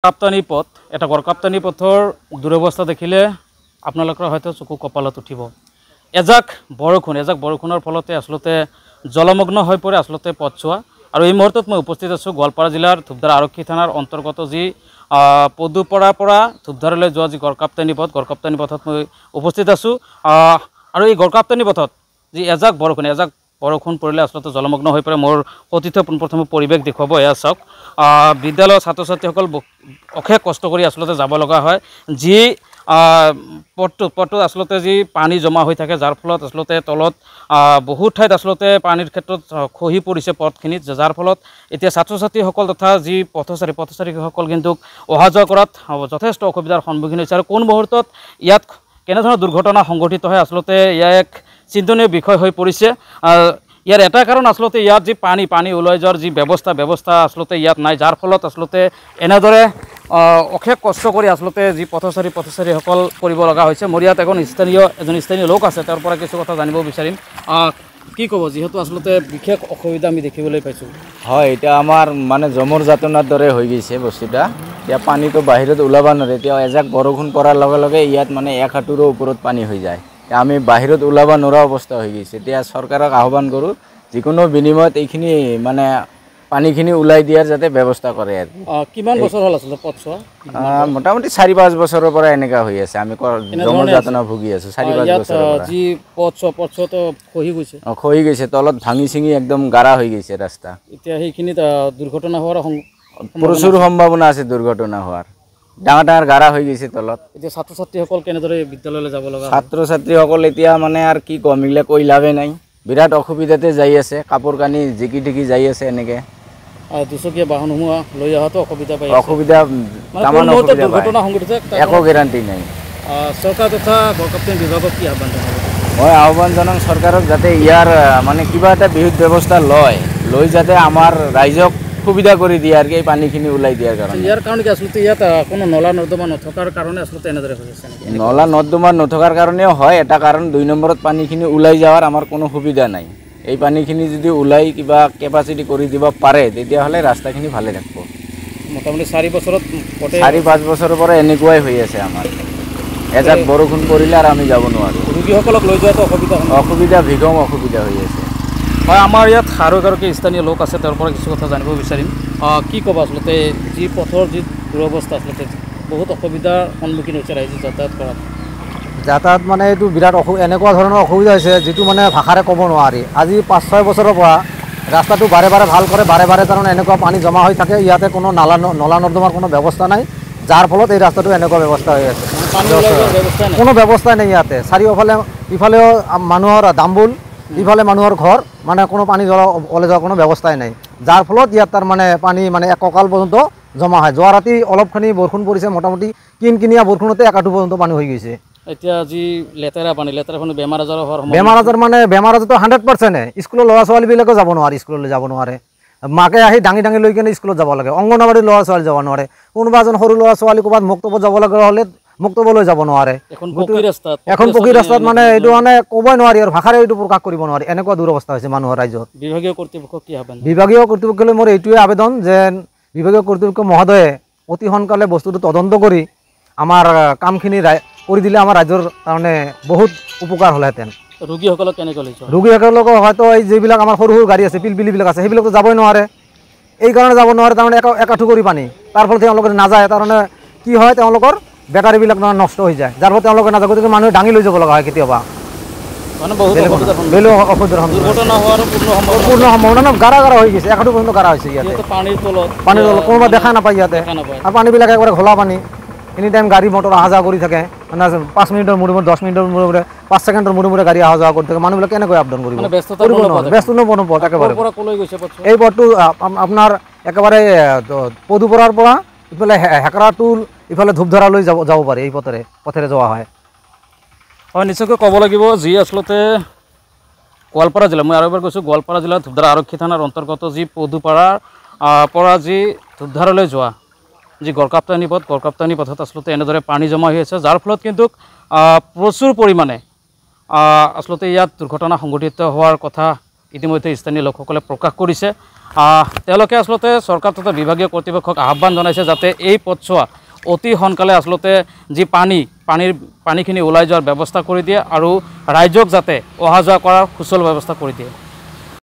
কাপ্তানি পথ এটা গড়কাপ্তানি পথৰ দুৰৱস্থা দেখিলে আপোনালোকৰ হয়তো চকু কপালত উঠিব। এজাক বৰষুণৰ ফলতে আচলতে জলমগ্ন হৈ পৰে আচলতে পথছোৱা। আৰু এই মুহূৰ্তত মই উপস্থিত আছোঁ গোৱালপাৰা জিলাৰ ধূপধাৰা আৰক্ষী থানাৰ অন্তৰ্গত যি পদুপাৰাৰ পৰা ধূপধাৰালৈ যোৱা যি গড়কাপ্তানি পথত মই উপস্থিত আছোঁ। আৰু এই গড়কাপ্তানি পথত যি এজাক বৰষুণ পৰিলে আচলতে জলমগ্ন হৈ পৰে। মোৰ সতীৰ্থ পোনপ্ৰথমে পৰিৱেশ দেখুৱাব। এয়া চাওক, বিদ্যালয়ৰ ছাত্ৰ ছাত্ৰীসকল অশেষ কষ্ট কৰি আচলতে যাব লগা হয়। যি পথটোত আচলতে যি পানী জমা হৈ থাকে, যাৰ ফলত আচলতে তলত বহুত ঠাইত আচলতে পানীৰ ক্ষেত্ৰত খহি পৰিছে পথখিনিত, যাৰ ফলত এতিয়া ছাত্ৰ ছাত্ৰীসকল তথা যি পথচাৰীসকল কিন্তু অহা যোৱা কৰাত যথেষ্ট অসুবিধাৰ সন্মুখীন হৈছে। আৰু কোন মুহূৰ্তত ইয়াত কেনেধৰণৰ দুৰ্ঘটনা সংঘটিত হয় আচলতে এয়া এক চিন্তনীয় বিষয় হৈ পৰিছে। ইয়াৰ এটা কাৰণ আচলতে ইয়াত যি পানী ওলাই যোৱাৰ যি ব্যৱস্থা আচলতে ইয়াত নাই, যাৰ ফলত আচলতে এনেদৰে অশেষ কষ্ট কৰি আচলতে যি পথচাৰীসকল কৰিব লগা হৈছে। মোৰ ইয়াত এজন স্থানীয় লোক আছে, তেওঁৰ পৰা কিছু কথা জানিব বিচাৰিম। কি ক'ব, যিহেতু আচলতে বিশেষ অসুবিধা আমি দেখিবলৈ পাইছোঁ? হয়, এতিয়া আমাৰ মানে জমৰ যাতনাৰ দৰে হৈ গৈছে বস্তুটা। এতিয়া পানীটো বাহিৰত ওলাব নোৱাৰে। এতিয়া এজাক বৰষুণ পৰাৰ লগে লগে ইয়াত মানে 1 হাঁটুৰো ওপৰত পানী হৈ যায়। আমি বাহিৰত ওলাব নোৱাৰা অৱস্থা হৈ গৈছে। এতিয়া চৰকাৰক আহ্বান কৰোঁ, যিকোনো বিনিময়ত এইখিনি মানে পানীখিনি ওলাই দিয়াৰ যাতে ব্যৱস্থা কৰে। আৰু কিমান বছৰ হ'ল আচলতে পথছোৱা? মোটামুটি 4-5 বছৰৰ পৰা এনেকুৱা হৈ আছে। আমি জমৰ যাতনা ভুগি আছোঁ 4-5 বছৰৰ পৰা। যি পথছোৱাটো খহি গৈছে, তলত ভাঙি চিঙি একদম গাঢ়া হৈ গৈছে ৰাস্তা। এতিয়া সেইখিনিত দুৰ্ঘটনা হোৱাৰ প্ৰচুৰ সম্ভাৱনা আছে দুৰ্ঘটনা হোৱাৰ। ডাঙৰ গাঢ়া হৈ গৈছে তলত। এতিয়া ছাত্ৰ ছাত্ৰীসকল কেনেদৰে বিদ্যালয়লৈ যাব লগা? ছাত্ৰ ছাত্ৰীসকল এতিয়া মানে আৰু কি ক'ম, এইগিলা কৈ লাভেই নাই। বিৰাট অসুবিধাতে যাই আছে, কাপোৰ কানি জিকি টিকি যাই আছে এনেকৈ। দুচকীয়া বাহনসমূহ লৈ অহাটো অসুবিধা দুৰ্ঘটনা সংঘটিত একো গেৰাণ্টি নাই। চৰকাৰ তথা গড়কাপ্তানি বিভাগক কি আহ্বান জনাব? মই আহ্বান জনাম চৰকাৰক যাতে ইয়াৰ মানে কিবা এটা বিহিত ব্যৱস্থা লৈ যাতে আমাৰ ৰাইজক সুবিধা কৰি দিয়ে আৰু এই পানীখিনি ওলাই দিয়াৰ কাৰণে। ইয়াৰ কাৰণে কি আচলতে ইয়াত কোনো নলা নৰ্দমা নথকাৰ কাৰণে আচলতে এনেদৰে হৈ আছে? নলা নৰ্দমা নথকাৰ কাৰণেও হয় এটা কাৰণ। 2 নম্বৰত পানীখিনি ওলাই যাৱাৰ আমাৰ কোনো সুবিধা নাই। এই পানীখিনি যদি ওলাই কিবা কেপাচিটি কৰি দিব পাৰে তেতিয়াহ'লে ৰাস্তাখিনি ভালে থাকিব। মোটামুটি 4-5 বছৰৰ পৰা এনেকুৱাই হৈ আছে আমাৰ। এজাক বৰষুণ পৰিলে আৰু আমি যাব নোৱাৰোঁ। ৰোগীসকলক লৈ যোৱাটো ভীষণ অসুবিধা হৈ আছে। হয়, আমাৰ ইয়াত আৰু এগৰাকী স্থানীয় লোক আছে, তেওঁৰ পৰা কিছু কথা জানিব বিচাৰিম। কি ক'ব আচলতে যি পথৰ যি দুৰৱস্থা আচলতে বহুত অসুবিধাৰ সন্মুখীন হৈছে ৰাইজে যাতায়াত মানে এইটো বিৰাট এনেকুৱা ধৰণৰ অসুবিধা হৈছে যিটো মানে ভাষাৰে ক'ব নোৱাৰি। আজি 5-6 বছৰৰ পৰা ৰাস্তাটো বাৰে ভাল কৰে, বাৰে তাৰমানে এনেকুৱা পানী জমা হৈ থাকে। ইয়াতে কোনো নলা নৰ্দমাৰ কোনো ব্যৱস্থা নাই, যাৰ ফলত এই ৰাস্তাটো এনেকুৱা ব্যৱস্থা হৈ আছে। কোনো ব্যৱস্থাই নাই ইয়াতে। চাৰিওফালে ইফালেও মানুহৰ দাম্বুল, ইফালে মানুহৰ ঘৰ, মানে কোনো পানী ওলাই যোৱাৰ কোনো ব্যৱস্থাই নাই, যাৰ ফলত ইয়াত তাৰমানে পানী মানে এককাল পৰ্যন্ত জমা হয়। যোৱা ৰাতি অলপখিনি বৰষুণ পৰিছে, মোটামুটি কিনকিনীয়া বৰষুণতে 1 হাঁটু পৰ্যন্ত পানী হৈ গৈছে। এতিয়া যি লেতেৰা পানী বেমাৰ আজাৰটো 100%। স্কুলৰ ল'ৰা ছোৱালীবিলাকেও যাব নোৱাৰে, স্কুললৈ যাব নোৱাৰে। মাকে আহি দাঙি লৈ কিনে স্কুলত যাব লাগে। অংগনবাড়ীৰ ল'ৰা ছোৱালী যাব নোৱাৰে। কোনোবা এজন সৰু ল'ৰা ছোৱালী ক'ৰবাত মুক্তপথ যাব লগা হ'লে মুক্তপথলৈ যাব নোৱাৰে। এখন পকী ৰাস্তাত মানে এইটো মানে ক'বই নোৱাৰি আৰু ভাষাৰে এইটো প্ৰকাশ কৰিব নোৱাৰি, এনেকুৱা দুৰৱস্থা হৈছে মানুহৰ ৰাইজৰ। বিভাগীয় কৰ্তৃপক্ষলৈ মোৰ এইটোৱে আবেদন যে বিভাগীয় কৰ্তৃপক্ষ মহোদয়ে অতি সোনকালে বস্তুটো তদন্ত কৰি আমাৰ কামখিনি কৰি দিলে আমাৰ ৰাজ্যৰ কাৰণে বহুত উপকাৰ হ'লহেঁতেন। ৰোগীসকলক কেনেকৈ লৈছে? ৰোগীসকলক হয়তো এই যিবিলাক আমাৰ সৰু গাড়ী আছে, পিলপিলিবিলাক আছে, সেইবিলাকতো যাবই নোৱাৰে। এই কাৰণে যাব নোৱাৰে, তাৰমানে 1 হাঁটু কৰি পানী, তাৰ ফলত তেওঁলোকে নাযায়। তাৰমানে কি হয়, তেওঁলোকৰ বেটাৰীবিলাক নষ্ট হৈ যায়, যাৰ ফলত তেওঁলোকে নাযায়। গতিকে মানুহে দাঙি লৈ যাব লগা হয় কেতিয়াবা। পূৰ্ণ সম্ভাৱনা গাঢ়া হৈ গৈছে, 1 হাঁটু পৰ্যন্ত গাঢ়া হৈছে ইয়াতে। পানীৰ তলত কোনোবা দেখা নাপায় ইয়াতে। আৰু পানীবিলাক একেবাৰে ঘোলা পানী, এনি টাইম গাড়ী মটৰ অহা যোৱা কৰি থাকে। মানে 5 মিনিটৰ মূৰে 10 মিনিটৰ মূৰে 5 ছেকেণ্ডৰ মূৰে গাড়ী অহা যোৱা কৰি থাকে। মানুহবিলাক কেনেকৈ আপডাউন কৰিব? ব্যস্ত একেবাৰে। এই পথটো আপোনাৰ একেবাৰে পদুপাৰাৰ পৰা ইফালে হেকৰা টোল, ইফালে ধূপধাৰালৈ যাব পাৰি। এই পথেৰে যোৱা হয়। নিশ্চয়কৈ ক'ব লাগিব, যি আচলতে গোৱালপাৰা জিলা, মই আৰু এবাৰ কৈছোঁ, গোৱালপাৰা জিলাৰ ধূপধাৰা আৰক্ষী থানাৰ অন্তৰ্গত যি পদুপাৰাৰ পৰা যি ধূপধাৰালৈ যোৱা যি গড়কাপ্তানি পথত আচলতে এনেদৰে পানী জমা হৈ আছে, যাৰ ফলত কিন্তু প্ৰচুৰ পৰিমাণে আচলতে ইয়াত দুৰ্ঘটনা সংঘটিত হোৱাৰ কথা ইতিমধ্যে স্থানীয় লোকসকলে প্ৰকাশ কৰিছে। তেওঁলোকে আচলতে চৰকাৰ তথা বিভাগীয় কৰ্তৃপক্ষক আহ্বান জনাইছে যাতে এই পথছোৱা অতি সোনকালে আচলতে যি পানীখিনি ওলাই যোৱাৰ ব্যৱস্থা কৰি দিয়ে আৰু ৰাইজক যাতে অহা যোৱা কৰাৰ সুচল ব্যৱস্থা কৰি দিয়ে।